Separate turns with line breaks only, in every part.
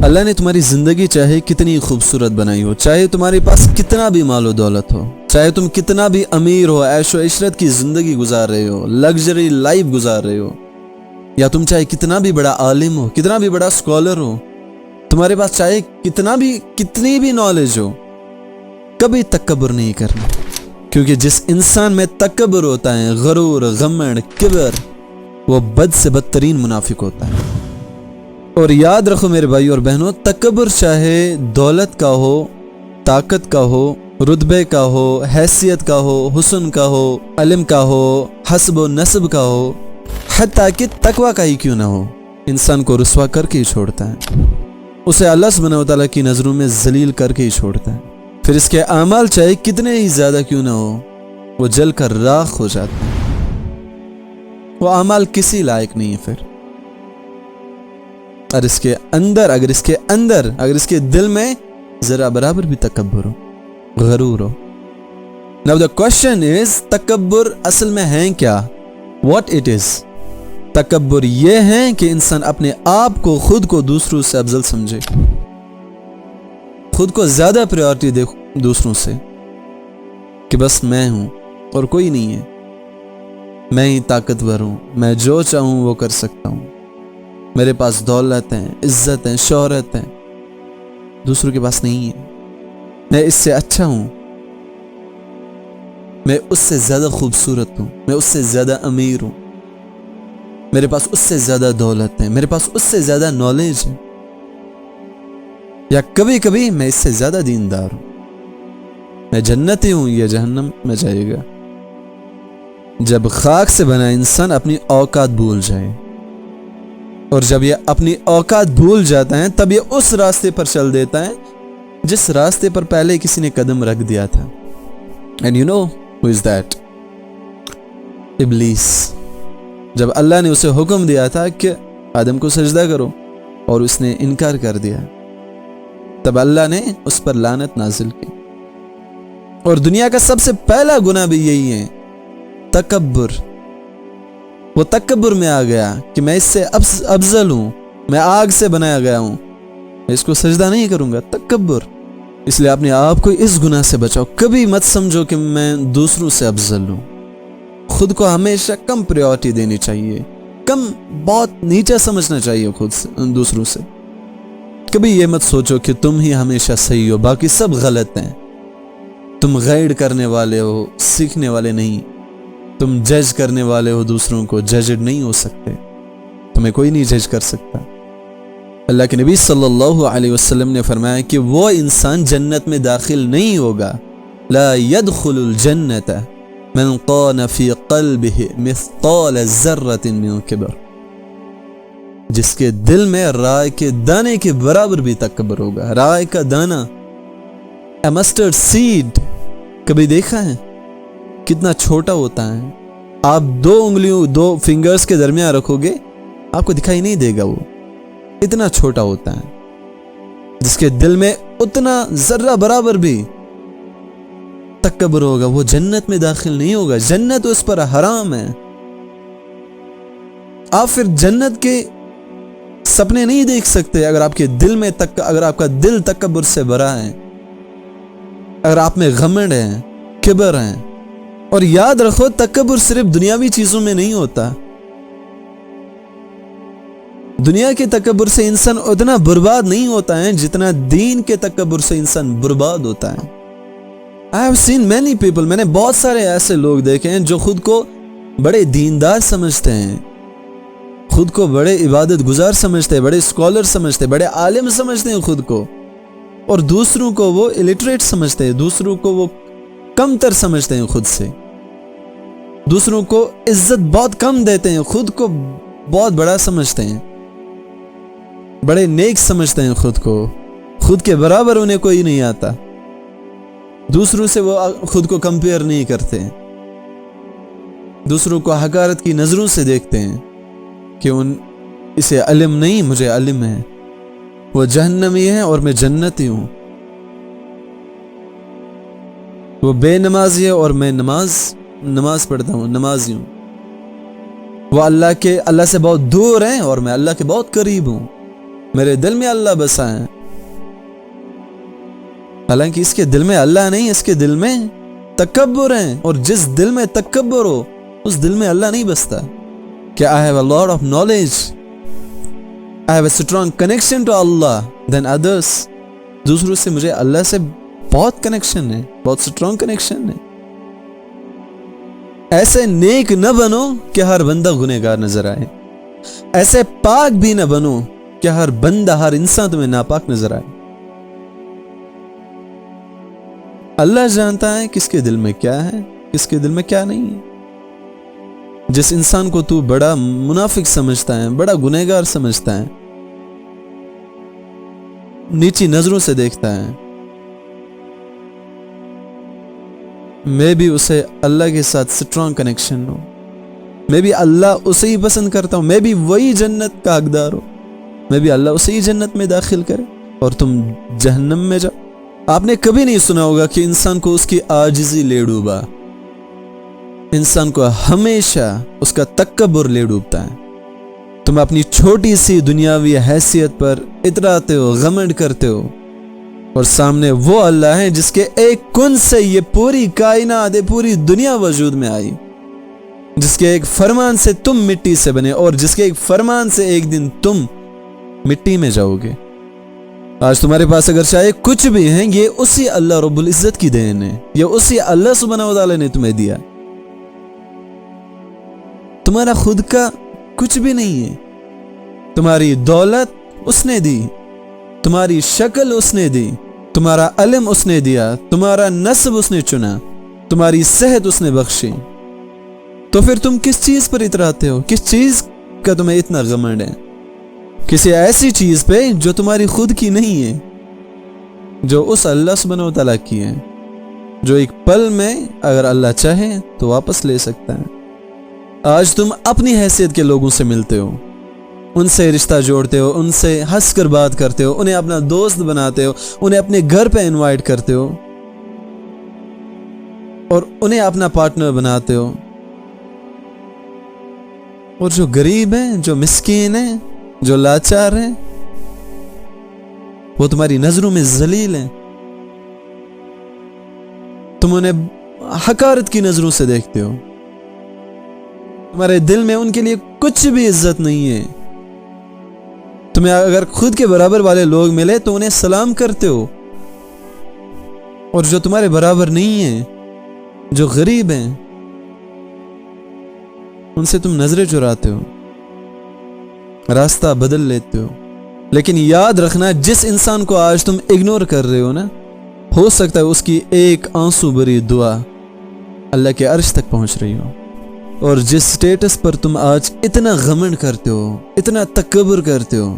اللہ نے تمہاری زندگی چاہے کتنی خوبصورت بنائی ہو، چاہے تمہارے پاس کتنا بھی مال و دولت ہو، چاہے تم کتنا بھی امیر ہو، عیش و عشرت کی زندگی گزار رہے ہو، لگژری لائف گزار رہے ہو، یا تم چاہے کتنا بھی بڑا عالم ہو، کتنا بھی بڑا اسکالر ہو، تمہارے پاس چاہے کتنی بھی نالج ہو، کبھی تکبر نہیں کرنا، کیونکہ جس انسان میں تکبر ہوتا ہے، غرور، غمنڈ، کبر، وہ بد سے بدترین منافق ہوتا ہے۔ اور یاد رکھو میرے بھائی اور بہنوں، تکبر چاہے دولت کا ہو، طاقت کا ہو، رتبے کا ہو، حیثیت کا ہو، حسن کا ہو، علم کا ہو، حسب و نسب کا ہو، حتیٰ کہ تقوی کا ہی کیوں نہ ہو، انسان کو رسوا کر کے ہی چھوڑتا ہے، اسے اللہ سبحانہ و تعالیٰ کی نظروں میں ذلیل کر کے ہی چھوڑتا ہے۔ پھر اس کے اعمال چاہے کتنے ہی زیادہ کیوں نہ ہو، وہ جل کر راکھ ہو جاتے ہیں، وہ اعمال کسی لائق نہیں ہے۔ پھر اگر اس کے دل میں ذرا برابر بھی تکبر ہو، غرور ہو۔ Now the question is، تکبر اصل میں ہے کیا؟ What it is؟ تکبر یہ ہے کہ انسان اپنے آپ کو، خود کو دوسروں سے افضل سمجھے، خود کو زیادہ پریورٹی دے دوسروں سے، کہ بس میں ہوں اور کوئی نہیں ہے، میں ہی طاقتور ہوں، میں جو چاہوں وہ کر سکتا ہوں، میرے پاس دولت ہے، عزت ہے، شہرت ہے، دوسروں کے پاس نہیں ہے، میں اس سے اچھا ہوں، میں اس سے زیادہ خوبصورت ہوں، میں اس سے زیادہ امیر ہوں، میرے پاس اس سے زیادہ دولت ہے، میرے پاس اس سے زیادہ نالج ہے، یا کبھی کبھی میں اس سے زیادہ دیندار ہوں، میں جنتی ہوں، یہ جہنم میں جائے گا۔ جب خاک سے بنا انسان اپنی اوقات بھول جائے، اور جب یہ اپنی اوقات بھول جاتا ہے، تب یہ اس راستے پر چل دیتا ہے جس راستے پر پہلے کسی نے قدم رکھ دیا تھا۔ And you know who is that؟ ابلیس۔ جب اللہ نے اسے حکم دیا تھا کہ آدم کو سجدہ کرو، اور اس نے انکار کر دیا، تب اللہ نے اس پر لعنت نازل کی۔ اور دنیا کا سب سے پہلا گناہ بھی یہی ہے، تکبر۔ وہ تکبر میں آ گیا کہ میں اس سے افضل ہوں، میں آگ سے بنایا گیا ہوں، میں اس کو سجدہ نہیں کروں گا، تکبر۔ اس لیے اپنے آپ کو اس گناہ سے بچاؤ، کبھی مت سمجھو کہ میں دوسروں سے افضل ہوں۔ خود کو ہمیشہ کم پریورٹی دینی چاہیے، بہت نیچا سمجھنا چاہیے خود سے، دوسروں سے۔ کبھی یہ مت سوچو کہ تم ہی ہمیشہ صحیح ہو، باقی سب غلط ہیں، تم گائیڈ کرنے والے ہو، سیکھنے والے نہیں، تم جج کرنے والے ہو، دوسروں کو ججڈ نہیں ہو سکتے، تمہیں کوئی نہیں جج کر سکتا۔ اللہ کے نبی صلی اللہ علیہ وسلم نے فرمایا کہ وہ انسان جنت میں داخل نہیں ہوگا، لا يدخل الجنت من قان فی قلبہ مثقال ذرۃ من کبر، جس کے دل میں رائے کے دانے کے برابر بھی تکبر ہوگا۔ رائے کا دانہ، a mustard seed، کبھی دیکھا ہے کتنا چھوٹا ہوتا ہے؟ آپ دو فنگرز کے درمیان رکھو گے، آپ کو دکھائی نہیں دے گا، وہ اتنا چھوٹا ہوتا ہے۔ جس کے دل میں اتنا ذرہ برابر بھی تکبر ہوگا، وہ جنت میں داخل نہیں ہوگا، جنت اس پر حرام ہے۔ آپ پھر جنت کے سپنے نہیں دیکھ سکتے اگر آپ کے دل میں اگر آپ کا دل تکبر سے بھرا ہے، اگر آپ میں غمنڈ ہے، کبر ہے۔ اور یاد رکھو، تکبر صرف دنیاوی چیزوں میں نہیں ہوتا، دنیا کے تکبر سے انسان اتنا برباد نہیں ہوتا ہے جتنا دین کے تکبر سے انسان برباد ہوتا ہے۔ I have seen many people، میں نے بہت سارے ایسے لوگ دیکھے ہیں جو خود کو بڑے دیندار سمجھتے ہیں، خود کو بڑے عبادت گزار سمجھتے ہیں، بڑے اسکالر سمجھتے ہیں، بڑے عالم سمجھتے ہیں خود کو، اور دوسروں کو وہ الٹریٹ سمجھتے ہیں، دوسروں کو وہ کم تر سمجھتے ہیں، خود سے دوسروں کو عزت بہت کم دیتے ہیں، خود کو بہت بڑا سمجھتے ہیں، بڑے نیک سمجھتے ہیں خود کو، خود کے برابر انہیں کوئی نہیں آتا، دوسروں سے وہ خود کو کمپیئر نہیں کرتے، دوسروں کو حقارت کی نظروں سے دیکھتے ہیں کہ اسے علم نہیں، مجھے علم ہے، وہ جہنمی ہے اور میں جنتی ہوں، وہ بے نمازی ہے اور میں نماز پڑھتا ہوں، نمازی ہوں، وہ اللہ سے بہت دور ہیں اور میں اللہ کے بہت قریب ہوں۔ میرے دل میں اللہ بسا ہے. حالانکہ اس کے دل میں اللہ نہیں, اس کے دل میں تکبر ہے, اور جس دل میں تکبر ہو اس دل میں اللہ نہیں بستا. کہ I have a lot of knowledge, I have a strong connection to Allah than others. دوسروں سے مجھے اللہ سے بہت کنیکشن ہے, بہت اسٹرانگ کنیکشن ہے. ایسے نیک نہ بنو کہ ہر بندہ گنہگار نظر آئے. ایسے پاک بھی نہ بنو کہ ہر بندہ, ہر انسان تمہیں ناپاک نظر آئے. اللہ جانتا ہے کس کے دل میں کیا ہے, کس کے دل میں کیا نہیں ہے. جس انسان کو تو بڑا منافق سمجھتا ہے, بڑا گنہگار سمجھتا ہے, نیچی نظروں سے دیکھتا ہے, میں بھی اسے اللہ کے ساتھ اسٹرانگ کنیکشن ہو, میں بھی اللہ اسے ہی پسند کرتا ہوں, میں بھی وہی جنت کا حقدار ہوں, میں بھی اللہ اسے ہی جنت میں داخل کرے اور تم جہنم میں جاؤ. آپ نے کبھی نہیں سنا ہوگا کہ انسان کو اس کی عاجزی لے ڈوبا. انسان کو ہمیشہ اس کا تکبر لے ڈوبتا ہے. تم اپنی چھوٹی سی دنیاوی حیثیت پر اتراتے ہو, غمنڈ کرتے ہو, اور سامنے وہ اللہ ہے جس کے ایک کن سے یہ پوری کائنات, پوری دنیا وجود میں آئی, جس کے ایک فرمان سے تم مٹی سے بنے, اور جس کے ایک فرمان سے ایک دن تم مٹی میں جاؤ گے. آج تمہارے پاس اگر چاہے کچھ بھی ہیں, یہ اسی اللہ رب العزت کی دین ہے, یہ اسی اللہ سبحانہ و تعالی نے تمہیں دیا. تمہارا خود کا کچھ بھی نہیں ہے. تمہاری دولت اس نے دی, تمہاری شکل اس نے دی, تمہارا علم اس نے دیا, تمہارا نسب اس نے چنا, تمہاری صحت اس نے بخشی. تو پھر تم کس چیز پر اتراتے ہو, کس چیز کا تمہیں اتنا غمنڈ ہے؟ کسی ایسی چیز پہ جو تمہاری خود کی نہیں ہے, جو اس اللہ سبحانہ و تعالیٰ کی ہے, جو ایک پل میں اگر اللہ چاہے تو واپس لے سکتا ہے. آج تم اپنی حیثیت کے لوگوں سے ملتے ہو, ان سے رشتہ جوڑتے ہو, ان سے ہنس کر بات کرتے ہو, انہیں اپنا دوست بناتے ہو, انہیں اپنے گھر پہ انوائٹ کرتے ہو, اور انہیں اپنا پارٹنر بناتے ہو. اور جو غریب ہیں, جو مسکین ہیں, جو لاچار ہیں, وہ تمہاری نظروں میں ذلیل ہیں. تم انہیں حقارت کی نظروں سے دیکھتے ہو. تمہارے دل میں ان کے لیے کچھ بھی عزت نہیں ہے. تمہیں اگر خود کے برابر والے لوگ ملے تو انہیں سلام کرتے ہو, اور جو تمہارے برابر نہیں ہیں, جو غریب ہیں, ان سے تم نظریں چراتے ہو, راستہ بدل لیتے ہو. لیکن یاد رکھنا, جس انسان کو آج تم اگنور کر رہے ہو نا, ہو سکتا ہے اس کی ایک آنسو بھری دعا اللہ کے عرش تک پہنچ رہی ہو. اور جس سٹیٹس پر تم آج اتنا غمنڈ کرتے ہو, اتنا تکبر کرتے ہو,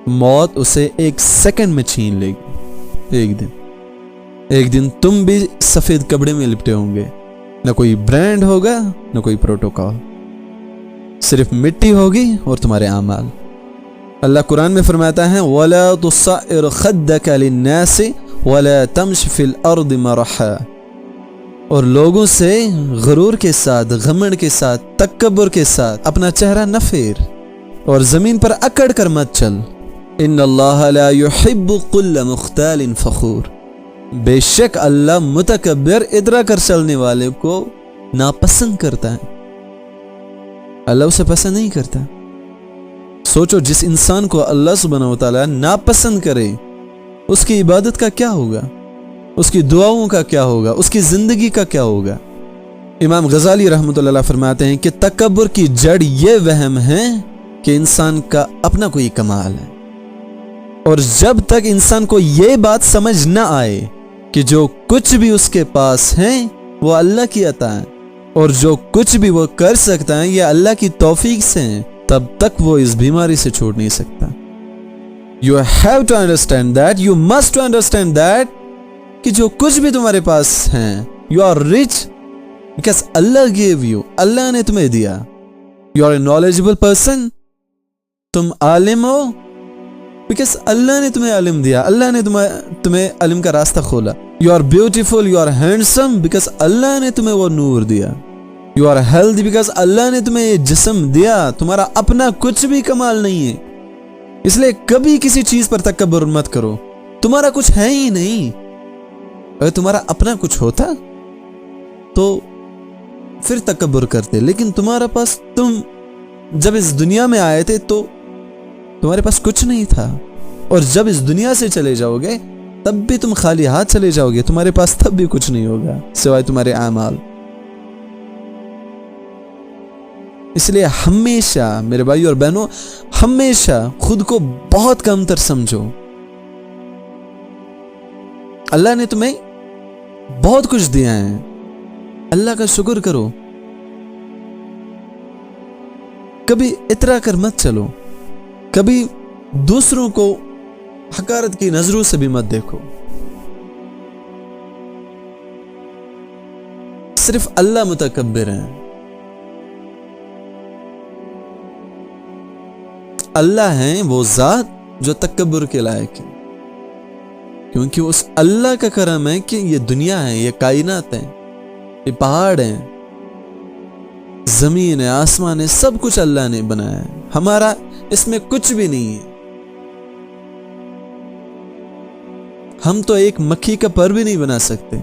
موت اسے ایک سیکنڈ میں چھین لے گی. ایک دن تم بھی سفید کپڑے میں لپٹے ہوں گے, نہ کوئی برانڈ ہوگا, نہ کوئی پروٹوکول, صرف مٹی ہوگی اور تمہارے اعمال. اللہ قرآن میں فرماتا ہے, وَلَا تُصَعِّرْ خَدَّكَ لِلنَّاسِ وَلَا تَمْشِ فِي الْأَرْضِ مَرَحًا. اور لوگوں سے غرور کے ساتھ, غمنڈ کے ساتھ, تکبر کے ساتھ اپنا چہرہ نہ پھیر, اور زمین پر اکڑ کر مت چل. ان اللہ لا يحب كل مختال فخور. بے شک اللہ متکبر, اترا کر چلنے والے کو ناپسند کرتا ہے. اللہ اسے پسند نہیں کرتا. سوچو, جس انسان کو اللہ سبحانہ و تعالیٰ ناپسند کرے, اس کی عبادت کا کیا ہوگا, اس کی دعاؤں کا کیا ہوگا, اس کی زندگی کا کیا ہوگا. امام غزالی رحمۃ اللہ علیہ فرماتے ہیں کہ تکبر کی جڑ یہ وہم ہے کہ انسان کا اپنا کوئی کمال ہے, اور جب تک انسان کو یہ بات سمجھ نہ آئے کہ جو کچھ بھی اس کے پاس ہے وہ اللہ کی عطا ہے, اور جو کچھ بھی وہ کر سکتا ہے یہ اللہ کی توفیق سے ہے, تب تک وہ اس بیماری سے چھوڑ نہیں سکتا. You have to understand that, you must to understand that کہ جو کچھ بھی تمہارے پاس ہیں, you are rich because Allah gave you, اللہ نے تمہیں دیا. You are a knowledgeable person, تم عالم ہو because اللہ نے تمہیں علم دیا, اللہ نے تمہیں علم کا راستہ کھولا. You are beautiful, you are handsome because اللہ نے تمہیں وہ نور دیا. You are healthy because اللہ نے تمہیں یہ جسم دیا. تمہارا اپنا کچھ بھی کمال نہیں ہے. اس لیے کبھی کسی چیز پر تکبر مت کرو. تمہارا کچھ ہے ہی نہیں. اگر تمہارا اپنا کچھ ہوتا تو پھر تکبر کرتے, لیکن تمہارا پاس, تم جب اس دنیا میں آئے تھے تو تمہارے پاس کچھ نہیں تھا, اور جب اس دنیا سے چلے جاؤ گے تب بھی تم خالی ہاتھ چلے جاؤ گے. تمہارے پاس تب بھی کچھ نہیں ہوگا سوائے تمہارے اعمال. اس لیے ہمیشہ میرے بھائیو اور بہنوں, ہمیشہ خود کو بہت کم تر سمجھو. اللہ نے تمہیں بہت کچھ دیا ہے, اللہ کا شکر کرو. کبھی اترا کر مت چلو, کبھی دوسروں کو حقارت کی نظروں سے بھی مت دیکھو. صرف اللہ متکبر ہیں. اللہ ہیں وہ ذات جو تکبر کے لائق ہے, کیونکہ اس اللہ کا کرم ہے کہ یہ دنیا ہے, یہ کائنات ہے, یہ پہاڑ ہیں, زمین ہے, آسمان ہے, سب کچھ اللہ نے بنایا ہے. ہمارا اس میں کچھ بھی نہیں ہے. ہم تو ایک مکھی کا پر بھی نہیں بنا سکتے.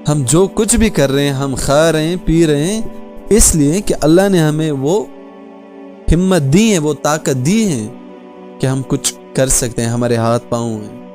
ہم جو کچھ بھی کر رہے ہیں, ہم کھا رہے ہیں, پی رہے ہیں, اس لیے کہ اللہ نے ہمیں وہ ہمت دی ہے, وہ طاقت دی ہے کہ ہم کچھ کر سکتے ہیں. ہمارے ہاتھ پاؤں ہیں,